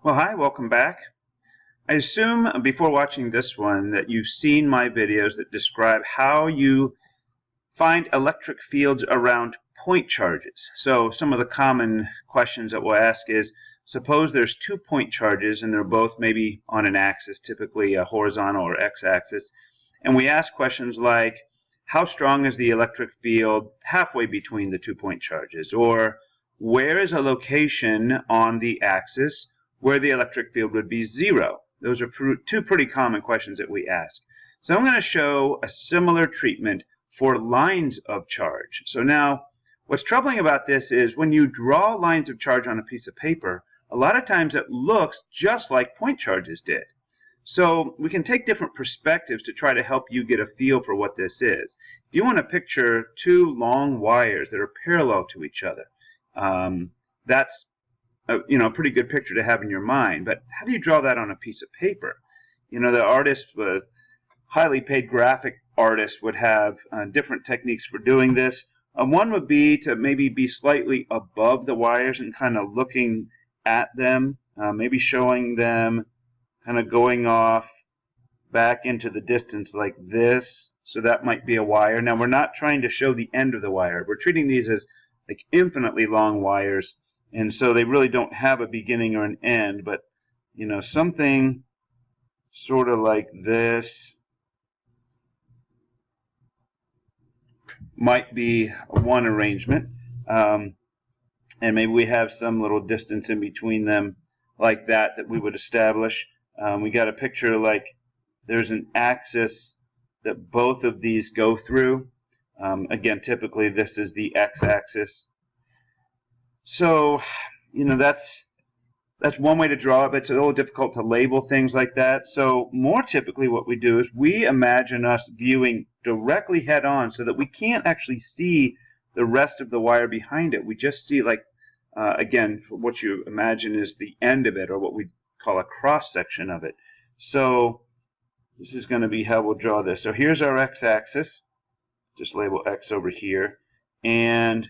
Well, hi, welcome back. I assume before watching this one that you've seen my videos that describe how you find electric fields around point charges. So some of the common questions that we'll ask is, suppose there's 2 point charges and they're both maybe on an axis, typically a horizontal or x-axis, and we ask questions like, how strong is the electric field halfway between the 2 point charges? Or where is a location on the axis where the electric field would be 0? Those are two pretty common questions that we ask. So I'm going to show a similar treatment for lines of charge. So now, what's troubling about this is when you draw lines of charge on a piece of paper, a lot of times it looks just like point charges did. So we can take different perspectives to try to help you get a feel for what this is. If you want to picture 2 long wires that are parallel to each other, that's a pretty good picture to have in your mind. But how do you draw that on a piece of paper? The artist, highly paid graphic artist, would have different techniques for doing this. One would be to maybe be slightly above the wires and kind of looking at them, maybe showing them kind of going off back into the distance like this. So that might be a wire. Now we're not trying to show the end of the wire. We're treating these as like infinitely long wires, and so they really don't have a beginning or an end, but something sort of like this might be one arrangement, and maybe we have some little distance in between them like that we would establish. We got a picture like there's an axis that both of these go through. Again, typically this is the x-axis. So, that's one way to draw it, but it's a little difficult to label things like that. So more typically what we do is we imagine us viewing directly head on so that we can't actually see the rest of the wire behind it. We just see, like, again, what you imagine is the end of it, or what we call a cross section of it. So this is going to be how we'll draw this. So here's our x-axis. Just label x over here. And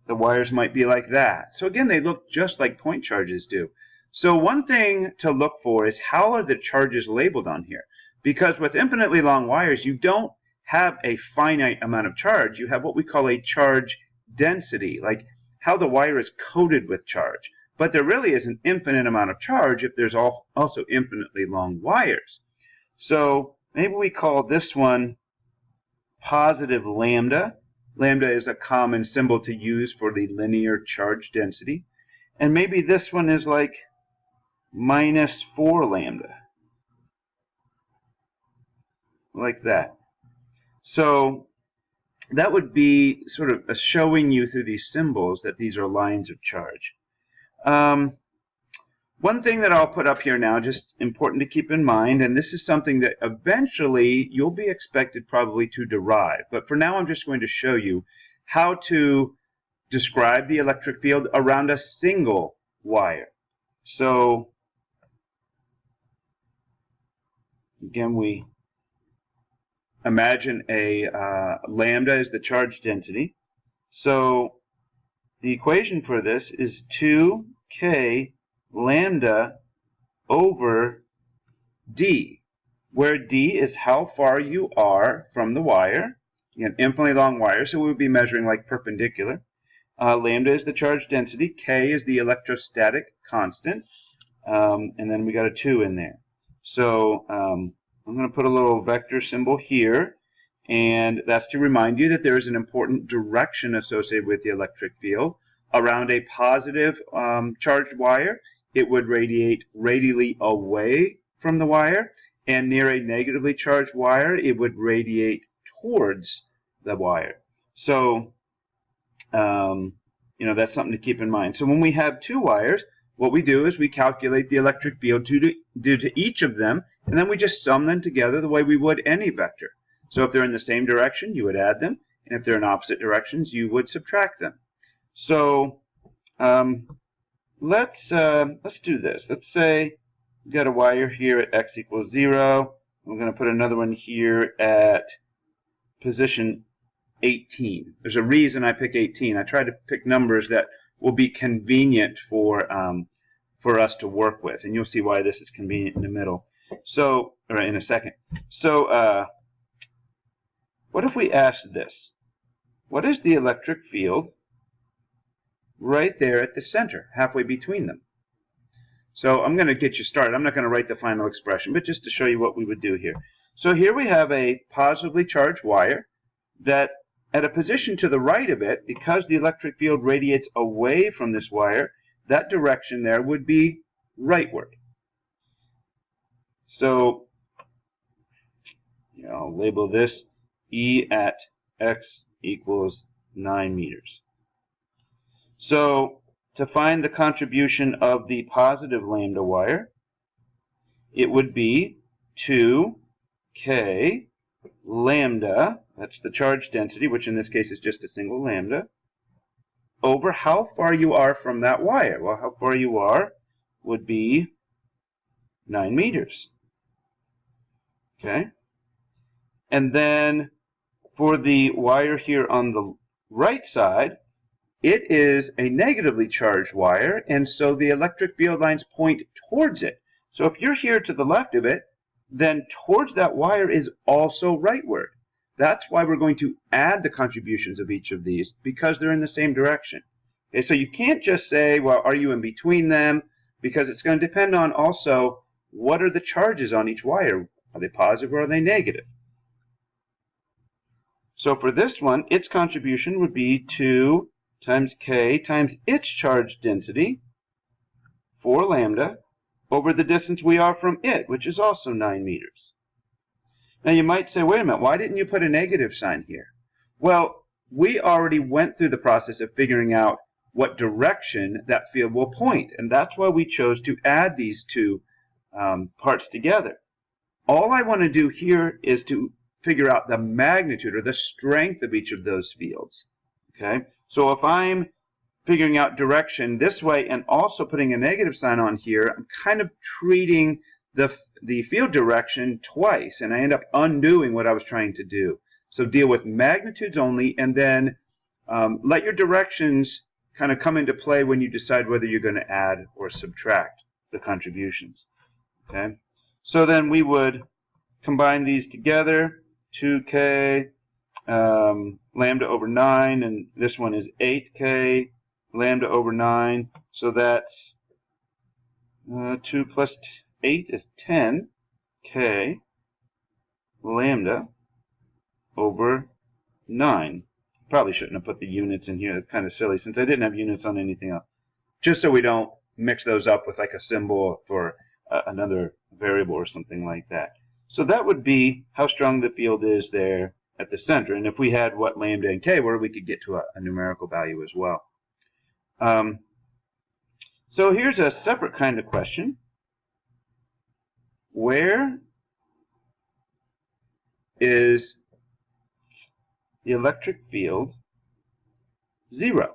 the wires might be like that. So again, they look just like point charges do. So one thing to look for is, how are the charges labeled on here? Because with infinitely long wires, you don't have a finite amount of charge. You have what we call a charge density, like how the wire is coated with charge. But there really is an infinite amount of charge if there's also infinitely long wires. So maybe we call this one positive lambda. Lambda is a common symbol to use for the linear charge density. And maybe this one is like -4 lambda. Like that. So that would be sort of showing you through these symbols that these are lines of charge. One thing that I'll put up here now, just important to keep in mind, and this is something that eventually you'll be expected probably to derive, but for now I'm just going to show you how to describe the electric field around a single wire. So again, we imagine a lambda is the charge density. So the equation for this is 2k lambda over d, where d is how far you are from the wire. Again, infinitely long wire, so we would be measuring like perpendicular. Lambda is the charge density, k is the electrostatic constant, and then we got a 2 in there. So I'm going to put a little vector symbol here, and that's to remind you that there is an important direction associated with the electric field. Around a positive charged wire, it would radiate radially away from the wire, and near a negatively charged wire, it would radiate towards the wire. So, that's something to keep in mind. So when we have 2 wires, what we do is we calculate the electric field due to each of them, and then we just sum them together the way we would any vector. So if they're in the same direction, you would add them, and if they're in opposite directions, you would subtract them. So let's do this. Let's say we've got a wire here at x equals 0. We're going to put another one here at position 18. There's a reason I pick 18. I try to pick numbers that will be convenient for us to work with. And you'll see why this is convenient in the middle. So, or in a second. So, what if we asked this? What is the electric field right there at the center, halfway between them? So I'm going to get you started. I'm not going to write the final expression, but just to show you what we would do here. So here we have a positively charged wire that at a position to the right of it, because the electric field radiates away from this wire, that direction there would be rightward. So I'll label this E at x equals 9 meters. So to find the contribution of the positive lambda wire, it would be 2k lambda, that's the charge density, which in this case is just a single lambda, over how far you are from that wire. Well, how far you are would be 9 meters. Okay? And then for the wire here on the right side, it is a negatively charged wire, and so the electric field lines point towards it. So if you're here to the left of it, then towards that wire is also rightward. That's why we're going to add the contributions of each of these, because they're in the same direction. Okay, so you can't just say, well, are you in between them? Because it's going to depend on also what are the charges on each wire. Are they positive or are they negative? So for this one, its contribution would be 2 times k times its charge density, 4 lambda, over the distance we are from it, which is also 9 meters. Now you might say, wait a minute, why didn't you put a negative sign here? Well, we already went through the process of figuring out what direction that field will point, and that's why we chose to add these two parts together. All I want to do here is to figure out the magnitude or the strength of each of those fields. Okay? So if I'm figuring out direction this way and also putting a negative sign on here, I'm kind of treating the field direction twice, and I end up undoing what I was trying to do. So deal with magnitudes only, and then let your directions kind of come into play when you decide whether you're going to add or subtract the contributions. Okay? So then we would combine these together, 2k lambda over 9, and this one is 8k lambda over 9. So that's 2 plus 8 is 10k lambda over 9. Probably shouldn't have put the units in here. That's kind of silly since I didn't have units on anything else. Just so we don't mix those up with like a symbol for another variable or something like that. So that would be how strong the field is there at the center. And if we had what lambda and k were, we could get to a numerical value as well. So here's a separate kind of question. Where is the electric field 0?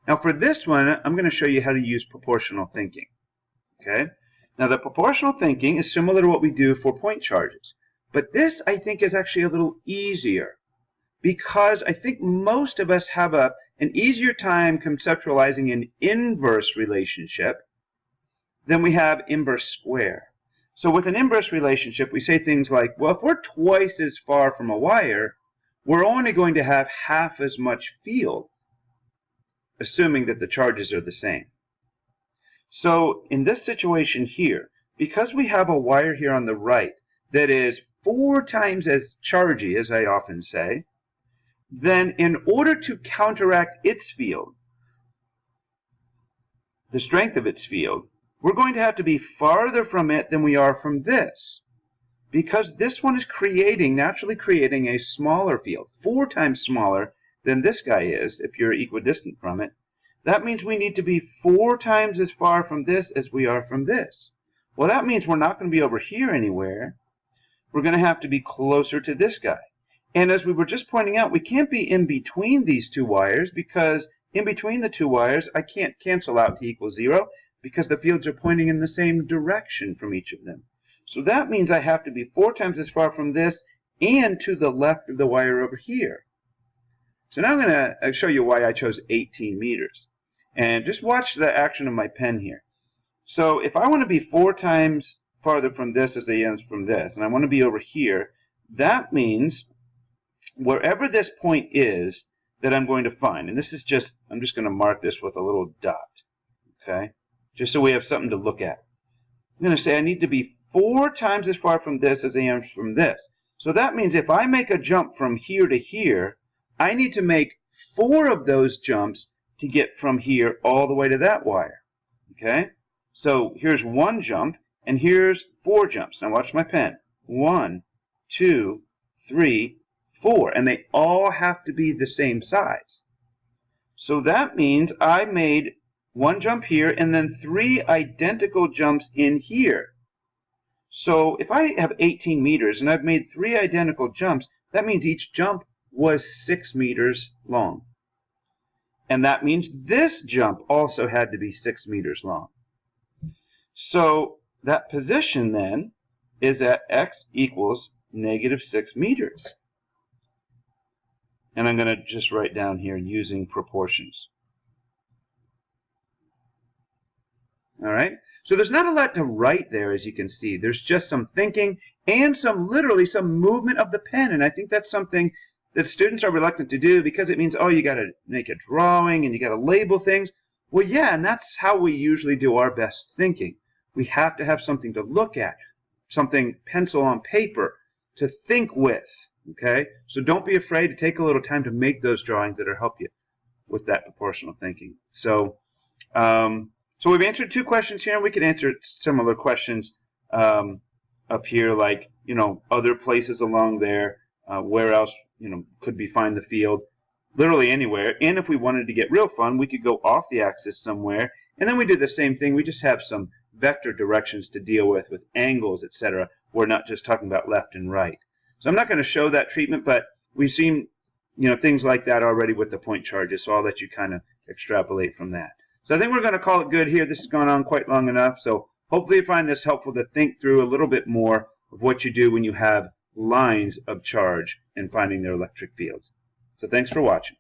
Now for this one, I'm going to show you how to use proportional thinking. Okay? Now the proportional thinking is similar to what we do for point charges. But this, I think, is actually a little easier, because I think most of us have an easier time conceptualizing an inverse relationship than we have inverse square. So with an inverse relationship, we say things like, well, if we're twice as far from a wire, we're only going to have half as much field, assuming that the charges are the same. So in this situation here, because we have a wire here on the right that is 4 times as chargy, as I often say, then in order to counteract its field, the strength of its field, we're going to have to be farther from it than we are from this. Because this one is naturally creating a smaller field, 4 times smaller than this guy is, if you're equidistant from it. That means we need to be 4 times as far from this as we are from this. Well, that means we're not going to be over here anywhere. We're going to have to be closer to this guy. And as we were just pointing out, we can't be in between these two wires, because in between the two wires, I can't cancel out to equal 0, because the fields are pointing in the same direction from each of them. So that means I have to be 4 times as far from this and to the left of the wire over here. So now I'm going to show you why I chose 18 meters. And just watch the action of my pen here. So if I want to be 4 times farther from this as I am from this, and I want to be over here, that means wherever this point is that I'm going to find, and this is just, I'm just going to mark this with a little dot, okay, just so we have something to look at. I'm going to say I need to be 4 times as far from this as I am from this. So that means if I make a jump from here to here, I need to make 4 of those jumps to get from here all the way to that wire, okay? So here's 1 jump, and here's 4 jumps. Now watch my pen. 1, 2, 3, 4, and they all have to be the same size. So that means I made 1 jump here and then 3 identical jumps in here. So if I have 18 meters and I've made 3 identical jumps, that means each jump was 6 meters long. And that means this jump also had to be 6 meters long. So that position then is at x equals -6 meters. And I'm going to just write down here using proportions. All right? So there's not a lot to write there, as you can see. There's just some thinking and literally some movement of the pen. And I think that's something that students are reluctant to do because it means, oh, you got to make a drawing and you got to label things. Well, yeah, and that's how we usually do our best thinking. We have to have something to look at, something pencil on paper to think with. Okay, so don't be afraid to take a little time to make those drawings that'll help you with that proportional thinking. So, so we've answered 2 questions here, and we could answer similar questions up here, like other places along there. Where else could we find the field? Literally anywhere. And if we wanted to get real fun, we could go off the axis somewhere, and then we do the same thing. We just have some vector directions to deal with angles, etc. We're not just talking about left and right. So I'm not going to show that treatment, but we've seen things like that already with the point charges, so I'll let you kind of extrapolate from that. So I think we're going to call it good here. This has gone on quite long enough, so hopefully you find this helpful to think through a little bit more of what you do when you have lines of charge and finding their electric fields. So thanks for watching.